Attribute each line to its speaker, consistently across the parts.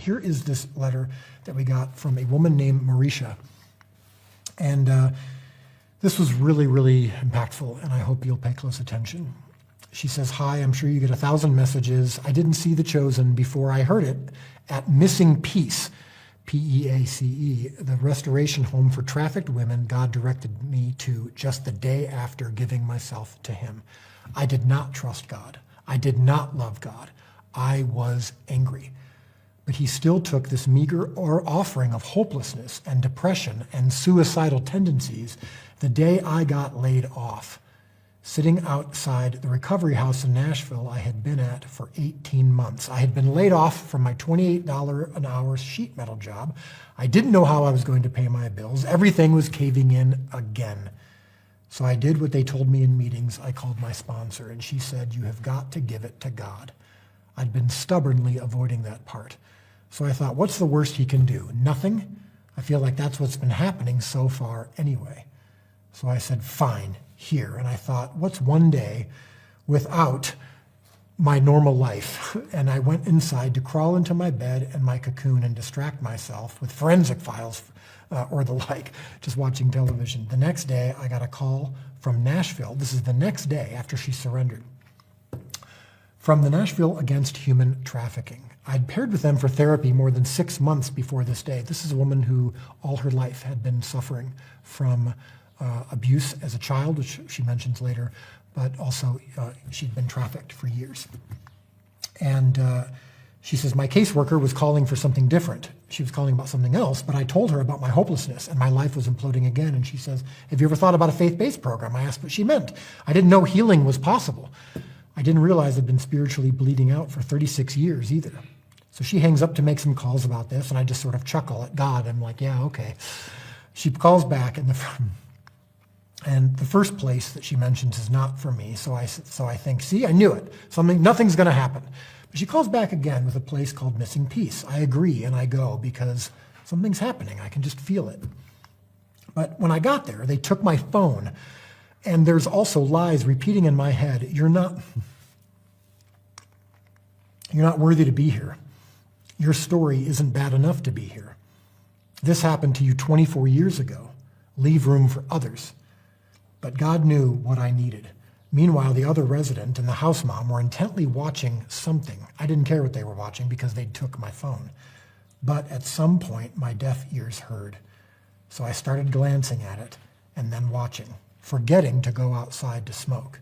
Speaker 1: here is this letter that we got from a woman named Marisha. And this was really, really impactful, and I hope you'll pay close attention. She says, "Hi, I'm sure you get 1,000 messages. I didn't see The Chosen before I heard it at Missing Peace, P-E-A-C-E, the restoration home for trafficked women God directed me to just the day after giving myself to him. I did not trust God. I did not love God. I was angry. But he still took this meager offering of hopelessness and depression and suicidal tendencies the day I got laid off, sitting outside the recovery house in Nashville I had been at for 18 months. I had been laid off from my $28 an hour sheet metal job. I didn't know how I was going to pay my bills. Everything was caving in again. So I did what they told me in meetings. I called my sponsor, and she said, 'You have got to give it to God.' I'd been stubbornly avoiding that part. So I thought, what's the worst he can do? Nothing? I feel like that's what's been happening so far anyway. So I said, fine, here. And I thought, what's one day without my normal life? And I went inside to crawl into my bed and my cocoon and distract myself with forensic files or the like, just watching television. The next day, I got a call from Nashville. This is the next day after she surrendered. From the Nashville Against Human Trafficking. I'd paired with them for therapy more than 6 months before this day. This is a woman who all her life had been suffering from abuse as a child, which she mentions later, but also she'd been trafficked for years. And she says, my caseworker was calling for something different. She was calling about something else, but I told her about my hopelessness and my life was imploding again. And she says, have you ever thought about a faith-based program? I asked what she meant. I didn't know healing was possible. I didn't realize I'd been spiritually bleeding out for 36 years either. So she hangs up to make some calls about this, and I just sort of chuckle at God. I'm like, yeah, okay. She calls back, and the first place that she mentions is not for me. So I think, see, I knew it. Nothing's going to happen. But she calls back again with a place called Missing Peace. I agree, and I go because something's happening. I can just feel it. But when I got there, they took my phone, and there's also lies repeating in my head. You're not worthy to be here. Your story isn't bad enough to be here. This happened to you 24 years ago. Leave room for others. But God knew what I needed. Meanwhile, the other resident and the house mom were intently watching something. I didn't care what they were watching because they took my phone. But at some point, my deaf ears heard. So I started glancing at it and then watching, forgetting to go outside to smoke.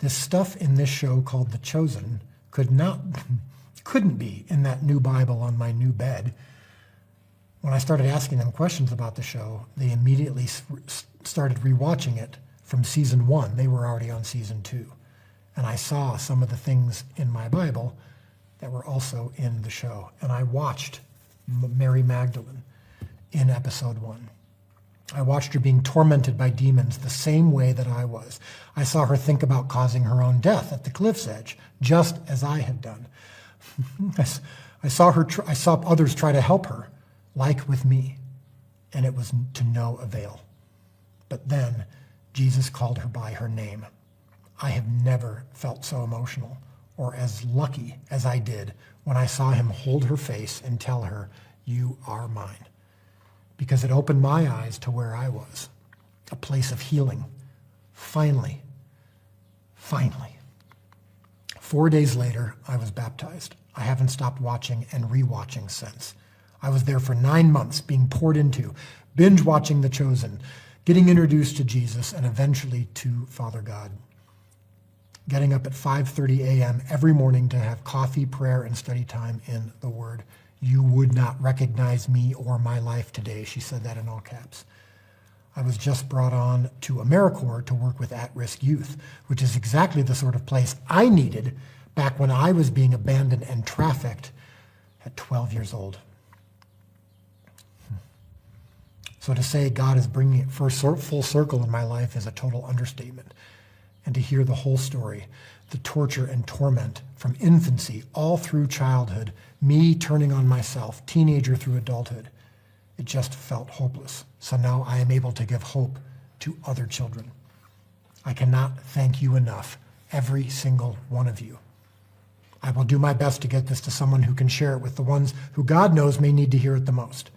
Speaker 1: This stuff in this show called The Chosen couldn't be in that new Bible on my new bed. When I started asking them questions about the show, they immediately started rewatching it from season 1. They were already on season 2. And I saw some of the things in my Bible that were also in the show. And I watched Mary Magdalene in episode 1. I watched her being tormented by demons the same way that I was. I saw her think about causing her own death at the cliff's edge, just as I had done. I saw others try to help her, like with me, and it was to no avail. But then Jesus called her by her name. I have never felt so emotional or as lucky as I did when I saw him hold her face and tell her, you are mine. Because it opened my eyes to where I was, a place of healing. Finally. 4 days later, I was baptized. I haven't stopped watching and rewatching since. I was there for 9 months, being poured into, binge watching The Chosen, getting introduced to Jesus, and eventually to Father God. Getting up at 5:30 a.m. every morning to have coffee, prayer, and study time in the Word. You would not recognize me or my life today. She said that in all caps. I was just brought on to AmeriCorps to work with at-risk youth, which is exactly the sort of place I needed back when I was being abandoned and trafficked at 12 years old. So to say God is bringing it full circle in my life is a total understatement. And to hear the whole story, the torture and torment from infancy all through childhood, me turning on myself, teenager through adulthood, it just felt hopeless. So now I am able to give hope to other children. I cannot thank you enough, every single one of you. I will do my best to get this to someone who can share it with the ones who God knows may need to hear it the most.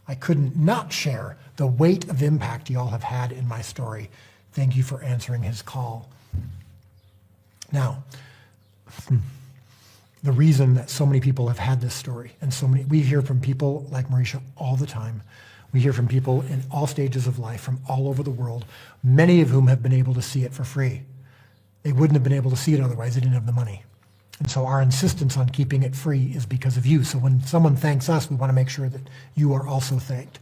Speaker 1: I couldn't not share the weight of impact y'all have had in my story. Thank you for answering his call. Now, the reason that so many people have had this story, and we hear from people like Marisha all the time. We hear from people in all stages of life from all over the world, many of whom have been able to see it for free. They wouldn't have been able to see it otherwise. They didn't have the money. And so our insistence on keeping it free is because of you. So when someone thanks us, we want to make sure that you are also thanked.